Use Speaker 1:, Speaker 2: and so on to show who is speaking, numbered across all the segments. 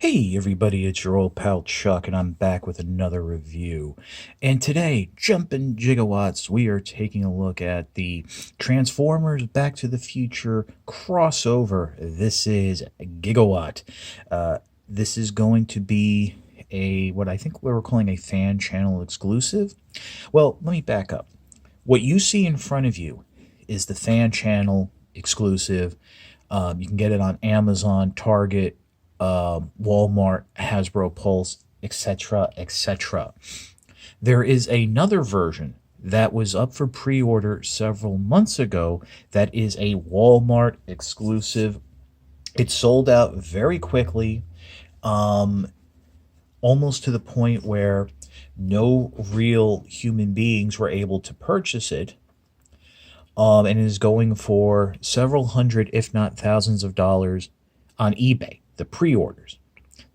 Speaker 1: Hey everybody, it's your old pal Chuck, and I'm back with another review. And today, jumping gigawatts, we are taking a look at the Transformers Back to the Future crossover. This is Gigawatt. This is going to be what I think we were calling a fan channel exclusive. Well, let me back up. What you see in front of you is the fan channel exclusive. You can get it on Amazon, Target, Walmart, Hasbro Pulse, etc., etc. There is another version that was up for pre-order several months ago that is a Walmart exclusive. It sold out very quickly, almost to the point where no real human beings were able to purchase it. And it is going for several hundred, if not thousands of dollars on eBay, the pre-orders.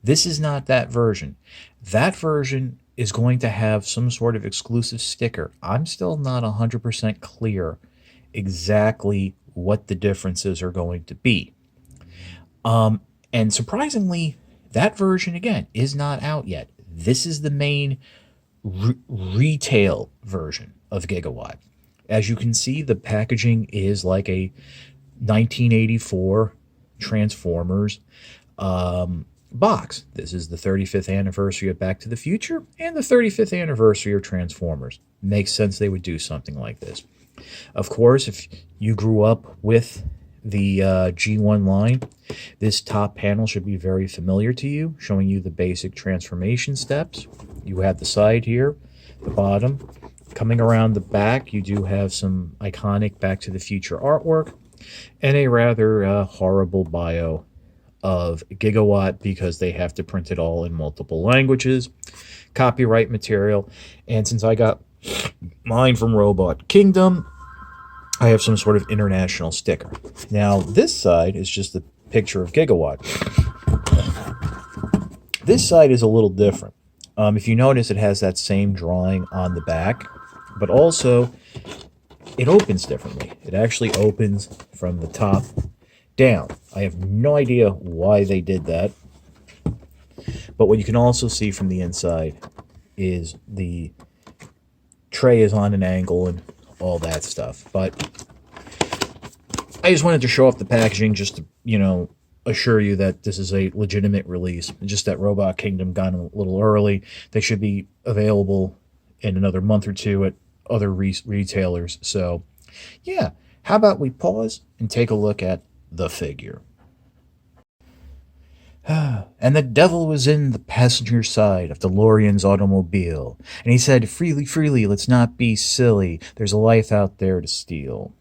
Speaker 1: This is not that version. That version is going to have some sort of exclusive sticker. I'm still not 100% clear exactly what the differences are going to be. And surprisingly, that version, again, is not out yet. This is the main retail version of Gigawatt. As you can see, the packaging is like a 1984 Transformers box. This is the 35th anniversary of Back to the Future and the 35th anniversary of Transformers. Makes sense they would do something like this. Of course, if you grew up with the G1 line, this top panel should be very familiar to you, showing you the basic transformation steps. You have the side here, the bottom. Coming around the back, you do have some iconic Back to the Future artwork and a rather horrible bio of Gigawatt because they have to print it all in multiple languages, copyright material, and since I got mine from Robot Kingdom, I have some sort of international sticker. Now, this side is just a picture of Gigawatt. This side is a little different. If you notice, it has that same drawing on the back, but also it opens differently. It actually opens from the top down. I have no idea why they did that, but what you can also see from the inside is the tray is on an angle and all that stuff. But I just wanted to show off the packaging just to, assure you that this is a legitimate release. Just that Robot Kingdom got a little early. They should be available in another month or two at other retailers. So, yeah, how about we pause and take a look at the figure. And the devil was in the passenger side of DeLorean's automobile, and he said, "Freely, freely, let's not be silly. There's a life out there to steal."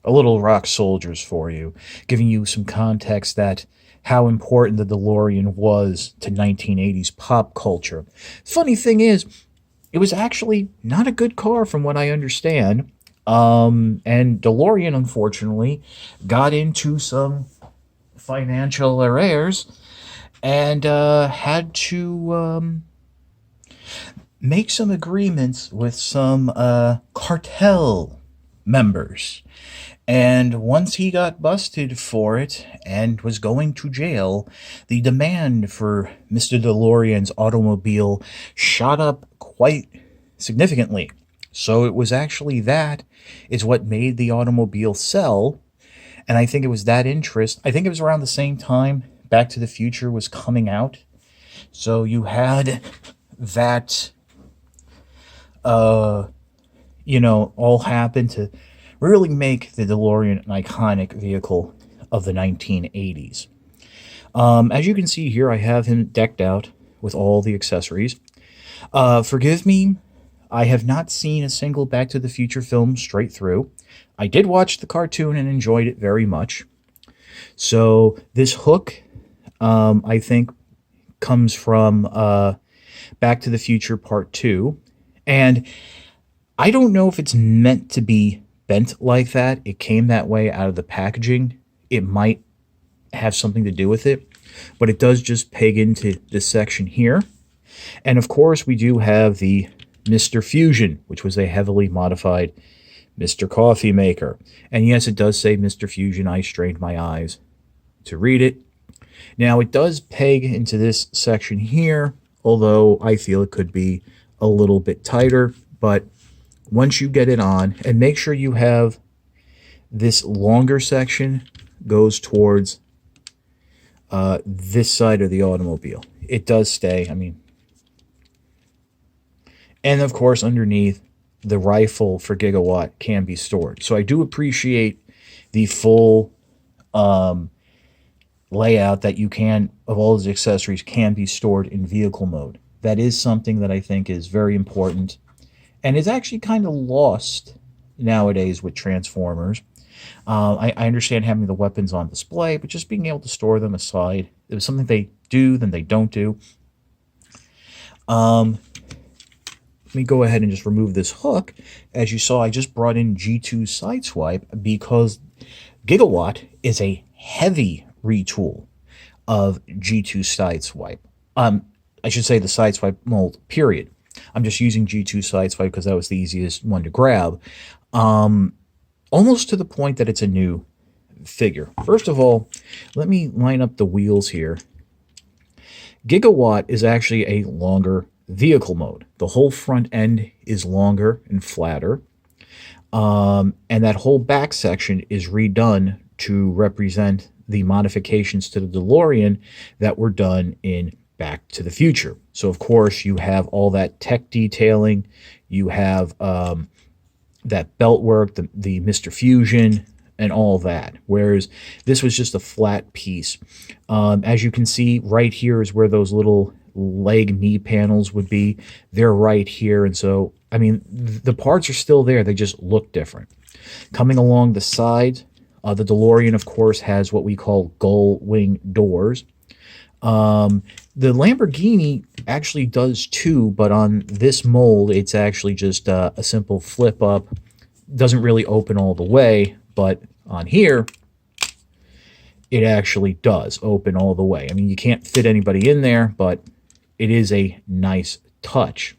Speaker 1: A little rock soldiers for you, giving you some context that how important the DeLorean was to 1980s pop culture. Funny thing is, it was actually not a good car from what I understand. And DeLorean, unfortunately, got into some financial errors and had to make some agreements with some cartel members. And once he got busted for it and was going to jail, the demand for Mr. DeLorean's automobile shot up quite significantly. So it was actually that is what made the automobile sell. And I think it was that interest. I think it was around the same time Back to the Future was coming out. So you had that, all happen to really make the DeLorean an iconic vehicle of the 1980s. As you can see here, I have him decked out with all the accessories. Forgive me, I have not seen a single Back to the Future film straight through. I did watch the cartoon and enjoyed it very much. So this hook, I think, comes from Back to the Future Part 2. And I don't know if it's meant to be bent like that. It came that way out of the packaging. It might have something to do with it, but it does just peg into this section here. And of course, we do have the Mr. Fusion, which was a heavily modified Mr. Coffee Maker. And yes, it does say Mr. Fusion. I strained my eyes to read it. Now it does peg into this section here, although I feel it could be a little bit tighter. But once you get it on, and make sure you have this longer section goes towards this side of the automobile. It does stay, I mean. And of course, underneath, the rifle for Gigawatt can be stored. So I do appreciate the full layout that you can, of all those accessories, can be stored in vehicle mode. That is something that I think is very important, and is actually kind of lost nowadays with Transformers. I understand having the weapons on display, but just being able to store them aside. It was something they do, then they don't do. Let me go ahead and just remove this hook. As you saw, I just brought in G2 Sideswipe because Gigawatt is a heavy retool of G2 Sideswipe. I should say the Sideswipe mold, period. I'm just using G2 Sideswipe because that was the easiest one to grab. Almost to the point that it's a new figure. First of all, let me line up the wheels here. Gigawatt is actually a longer vehicle mode. The whole front end is longer and flatter. And that whole back section is redone to represent the modifications to the DeLorean that were done in Back to the Future. So, of course, you have all that tech detailing. You have that belt work, the Mr. Fusion, and all that. Whereas this was just a flat piece. As you can see, right here is where those little leg knee panels would be. They're right here. And so, I mean, the parts are still there. They just look different. Coming along the side, the DeLorean, of course, has what we call gull wing doors. The Lamborghini actually does too, but on this mold, it's actually just a simple flip up. Doesn't really open all the way, but on here, it actually does open all the way. I mean, you can't fit anybody in there, but it is a nice touch.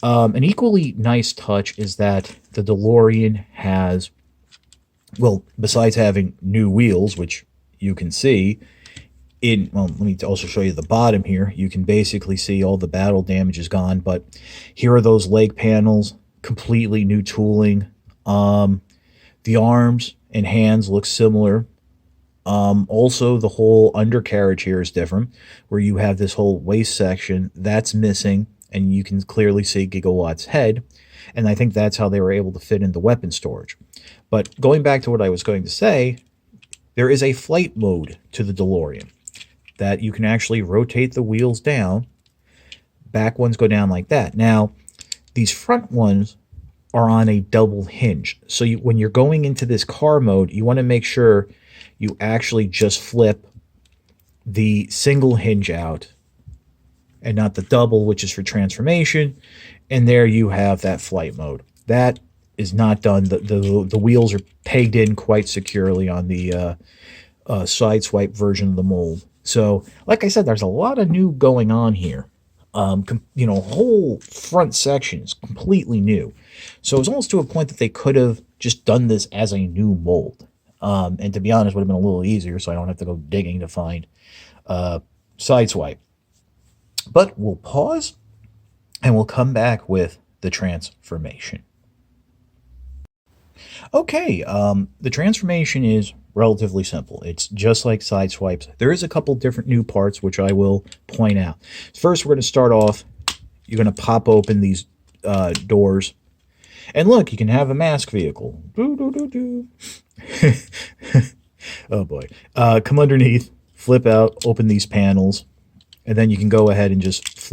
Speaker 1: An equally nice touch is that the DeLorean has, well, besides having new wheels, which you can see, well, let me also show you the bottom here. You can basically see all the battle damage is gone, but here are those leg panels, completely new tooling. The arms and hands look similar. Also, the whole undercarriage here is different, where you have this whole waist section that's missing, and you can clearly see Gigawatt's head, and I think that's how they were able to fit in the weapon storage. But going back to what I was going to say, there is a flight mode to the DeLorean that you can actually rotate the wheels down. Back ones go down like that. Now, these front ones are on a double hinge. So when you're going into this car mode, you want to make sure you actually just flip the single hinge out and not the double, which is for transformation. And there you have that flight mode. That is not done. The wheels are pegged in quite securely on the Sideswipe version of the mold. So, like I said, there's a lot of new going on here. You know, whole front section is completely new. So it's almost to a point that they could have just done this as a new mold. And to be honest, would have been a little easier, so I don't have to go digging to find Sideswipe. But we'll pause, and we'll come back with the transformation. Okay, the transformation is relatively simple. It's just like Sideswipes. There is a couple different new parts, which I will point out. First, we're going to start off, you're going to pop open these doors. And look, you can have a mask vehicle. Oh boy. Come underneath, flip out, open these panels, and then you can go ahead and just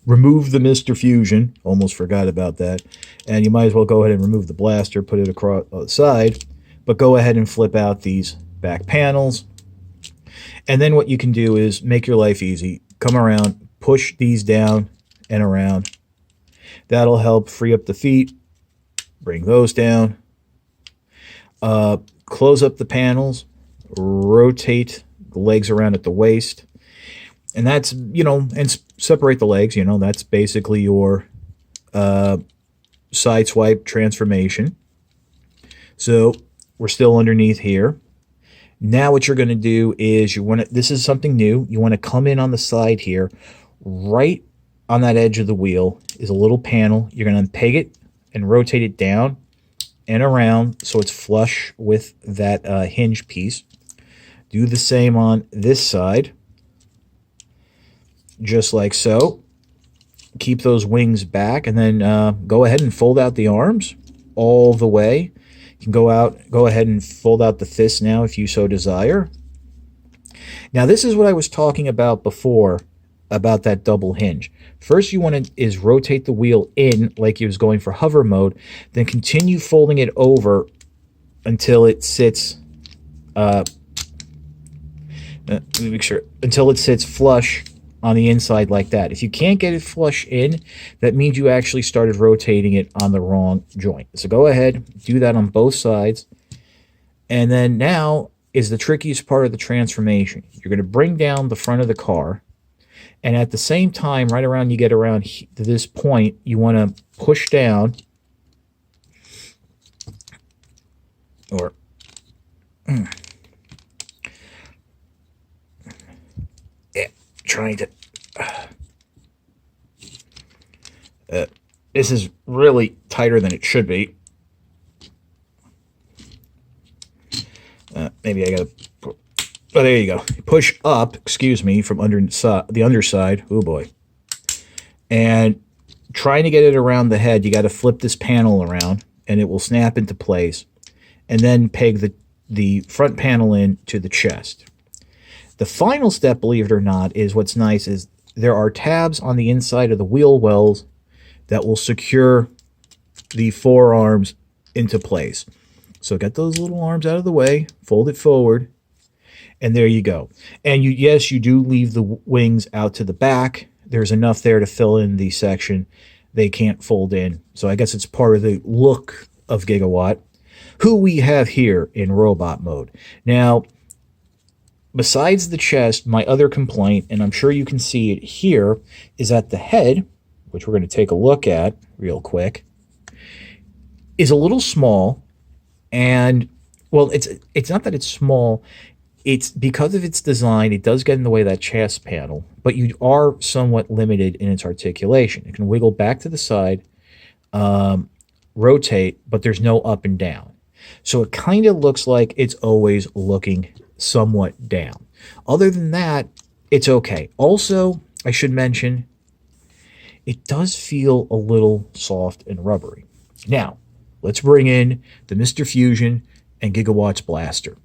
Speaker 1: remove the Mr. Fusion. Almost forgot about that. And you might as well go ahead and remove the blaster, put it across the side, but go ahead and flip out these back panels. And then what you can do is make your life easy. Come around, push these down and around. That'll help free up the feet. Bring those down. Close up the panels. Rotate the legs around at the waist. And that's, you know, and separate the legs. You know, that's basically your Sideswipe transformation. So we're still underneath here. Now what you're going to do is this is something new. You want to come in on the side here, right on that edge of the wheel is a little panel. You're going to peg it and rotate it down and around so it's flush with that hinge piece. Do the same on this side, just like so. Keep those wings back, and then go ahead and fold out the arms all the way. You can go ahead and fold out the fist now if you so desire. Now this is what I was talking about before about that double hinge. First you want to is rotate the wheel in like you was going for hover mode, then continue folding it over until it sits let me make sure, until it sits flush on the inside like that. If you can't get it flush in, that means you actually started rotating it on the wrong joint. So go ahead, do that on both sides. And then now is the trickiest part of the transformation. You're going to bring down the front of the car, and at the same time, right around you get around to this point, you want to push down, or trying to this is really tighter than it should be. Maybe I gotta, oh, there you go. Push up, excuse me, from the underside. Oh boy. And trying to get it around the head, you got to flip this panel around and it will snap into place, and then peg the front panel in to the chest. The final step, believe it or not, is what's nice is there are tabs on the inside of the wheel wells that will secure the forearms into place. So get those little arms out of the way, fold it forward, and there you go. And yes, you do leave the wings out to the back. There's enough there to fill in the section they can't fold in. So I guess it's part of the look of Gigawatt, who we have here in robot mode. Now, besides the chest, my other complaint, and I'm sure you can see it here, is that the head, which we're going to take a look at real quick, is a little small. And, well, it's not that it's small. It's because of its design, it does get in the way of that chest panel, but you are somewhat limited in its articulation. It can wiggle back to the side, rotate, but there's no up and down. So it kind of looks like it's always looking somewhat down. Other than that, it's okay. Also, I should mention, it does feel a little soft and rubbery. Now, let's bring in the Mr. Fusion and Gigawatt's blaster.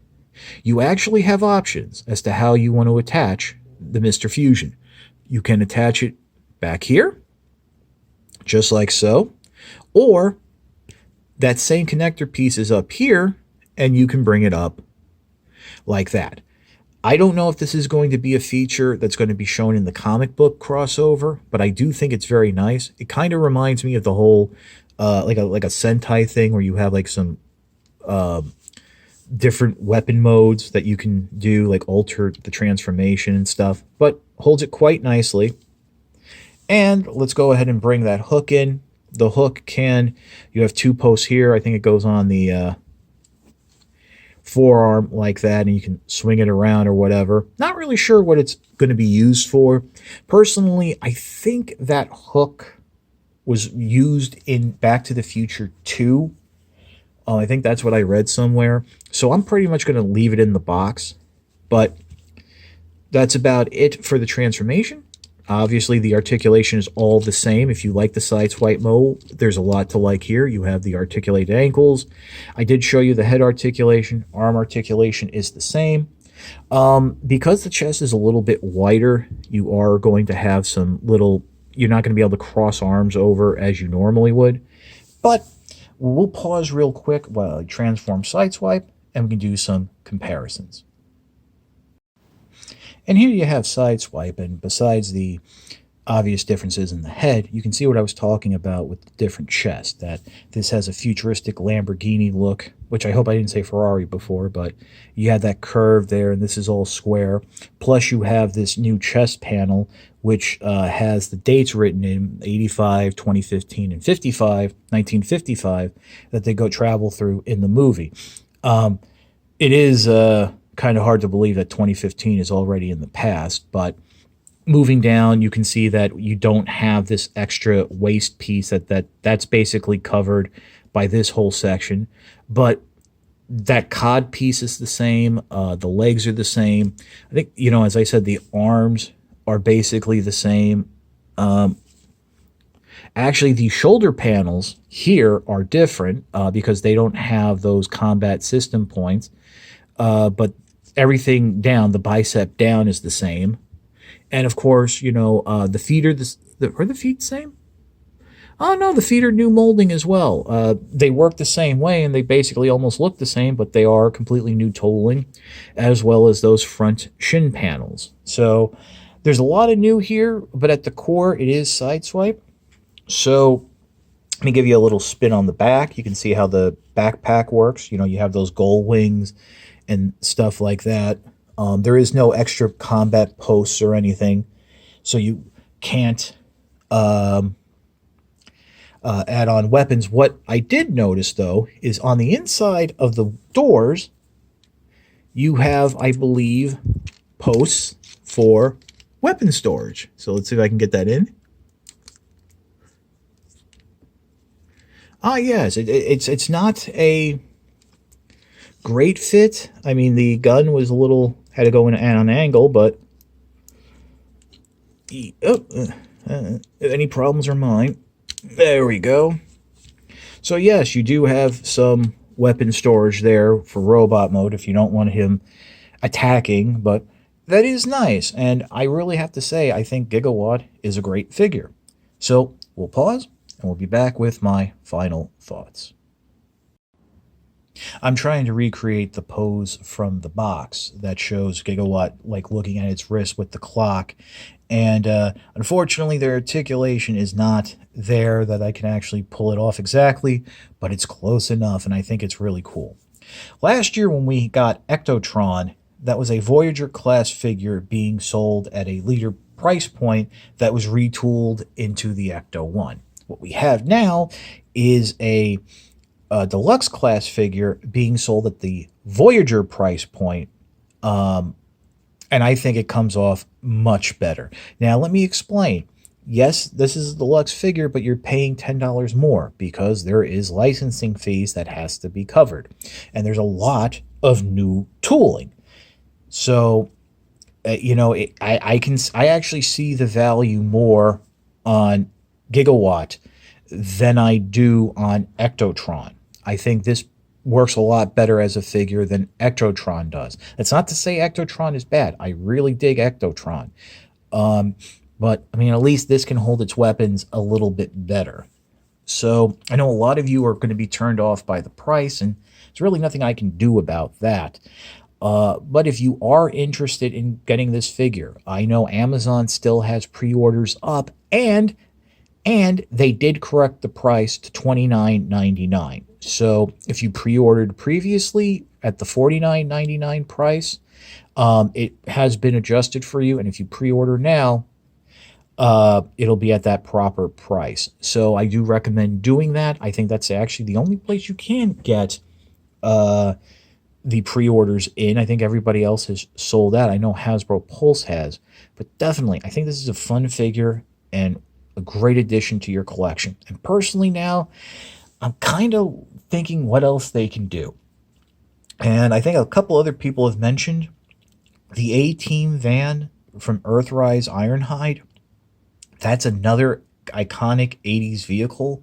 Speaker 1: You actually have options as to how you want to attach the Mr. Fusion. You can attach it back here, just like so, or that same connector piece is up here, and you can bring it up like that. I don't know if this is going to be a feature that's going to be shown in the comic book crossover, but I do think it's very nice. It kind of reminds me of the whole like a Sentai thing where you have like some different weapon modes that you can do, like alter the transformation and stuff, but holds it quite nicely. And let's go ahead and bring that hook in. The hook you have two posts here. I think it goes on the forearm like that, and you can swing it around or whatever. Not really sure what it's going to be used for. Personally, I think that hook was used in Back to the Future 2. I think that's what I read somewhere. So I'm pretty much going to leave it in the box. But that's about it for the transformation. Obviously, the articulation is all the same. If you like the sideswipe mode, there's a lot to like here. You have the articulated ankles. I did show you the head articulation. Arm articulation is the same. Because the chest is a little bit wider, you are going to have some little... You're not going to be able to cross arms over as you normally would. But we'll pause real quick while I transform sideswipe, and we can do some comparisons. And here you have sideswipe, and besides the obvious differences in the head, you can see what I was talking about with the different chest, that this has a futuristic Lamborghini look, which I hope I didn't say Ferrari before, but you have that curve there, and this is all square. Plus you have this new chest panel, which has the dates written in 85, 2015, and 1955, that they go travel through in the movie. It is kind of hard to believe that 2015 is already in the past, but moving down, you can see that you don't have this extra waist piece that's basically covered by this whole section. But that cod piece is the same. The legs are the same. I think, as I said, the arms are basically the same. Actually, the shoulder panels here are different because they don't have those combat system points. But everything down, the bicep down, is the same. And of course, the feet are are the feet the same? Oh no, the feet are new molding as well. They work the same way, and they basically almost look the same, but they are completely new tooling, as well as those front shin panels. So there's a lot of new here, but at the core, it is Sideswipe. So let me give you a little spin on the back. You can see how the backpack works. You have those gold wings and stuff like that. There is no extra combat posts or anything, so you can't add on weapons. What I did notice, though, is on the inside of the doors, you have, I believe, posts for weapon storage. So let's see if I can get that in. Ah, yes, it's not a great fit. I mean, the gun was had to go in on an angle, but any problems are mine. There we go. So yes, you do have some weapon storage there for robot mode if you don't want him attacking, but that is nice. And I really have to say, I think Gigawatt is a great figure. So we'll pause, and we'll be back with my final thoughts. I'm trying to recreate the pose from the box that shows Gigawatt like looking at its wrist with the clock, and unfortunately their articulation is not there that I can actually pull it off exactly, but it's close enough, and I think it's really cool. Last year when we got Ectotron, that was a Voyager class figure being sold at a leader price point that was retooled into the Ecto 1. What we have now is a deluxe class figure being sold at the Voyager price point, and I think it comes off much better. Now, let me explain. Yes, this is a deluxe figure, but you're paying $10 more because there is licensing fees that has to be covered, and there's a lot of new tooling. So, I actually see the value more on Gigawatt than I do on Ectotron. I think this works a lot better as a figure than Ectotron does. That's not to say Ectotron is bad. I really dig Ectotron. But, I mean, at least this can hold its weapons a little bit better. So I know a lot of you are going to be turned off by the price, and there's really nothing I can do about that. But if you are interested in getting this figure, I know Amazon still has pre-orders up, and they did correct the price to $29.99. So if you pre-ordered previously at the $49.99 price, it has been adjusted for you. And if you pre-order now, it'll be at that proper price. So I do recommend doing that. I think that's actually the only place you can get the pre-orders in. I think everybody else has sold out. I know Hasbro Pulse has, but definitely, I think this is a fun figure and a great addition to your collection. And personally now, I'm kind of thinking what else they can do. And I think a couple other people have mentioned the A-Team van from Earthrise Ironhide. That's another iconic 80s vehicle.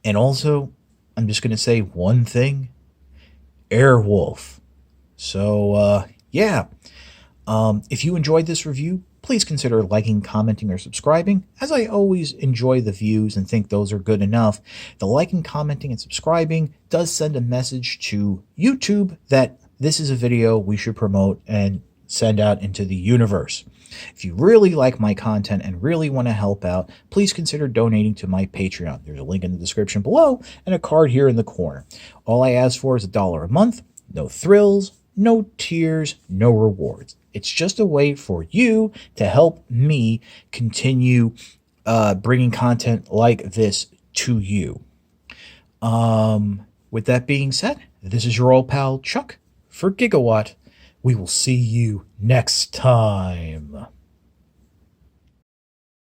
Speaker 1: And also, I'm just going to say one thing, Airwolf. So, yeah. If you enjoyed this review, please consider liking, commenting, or subscribing. As I always enjoy the views and think those are good enough, the liking, commenting, and subscribing does send a message to YouTube that this is a video we should promote and send out into the universe. If you really like my content and really want to help out, please consider donating to my Patreon. There's a link in the description below and a card here in the corner. All I ask for is $1 a month. No thrills, no tears, no rewards. It's just a way for you to help me continue bringing content like this to you. With that being said, this is your old pal Chuck for Gigawatt We will see you next time.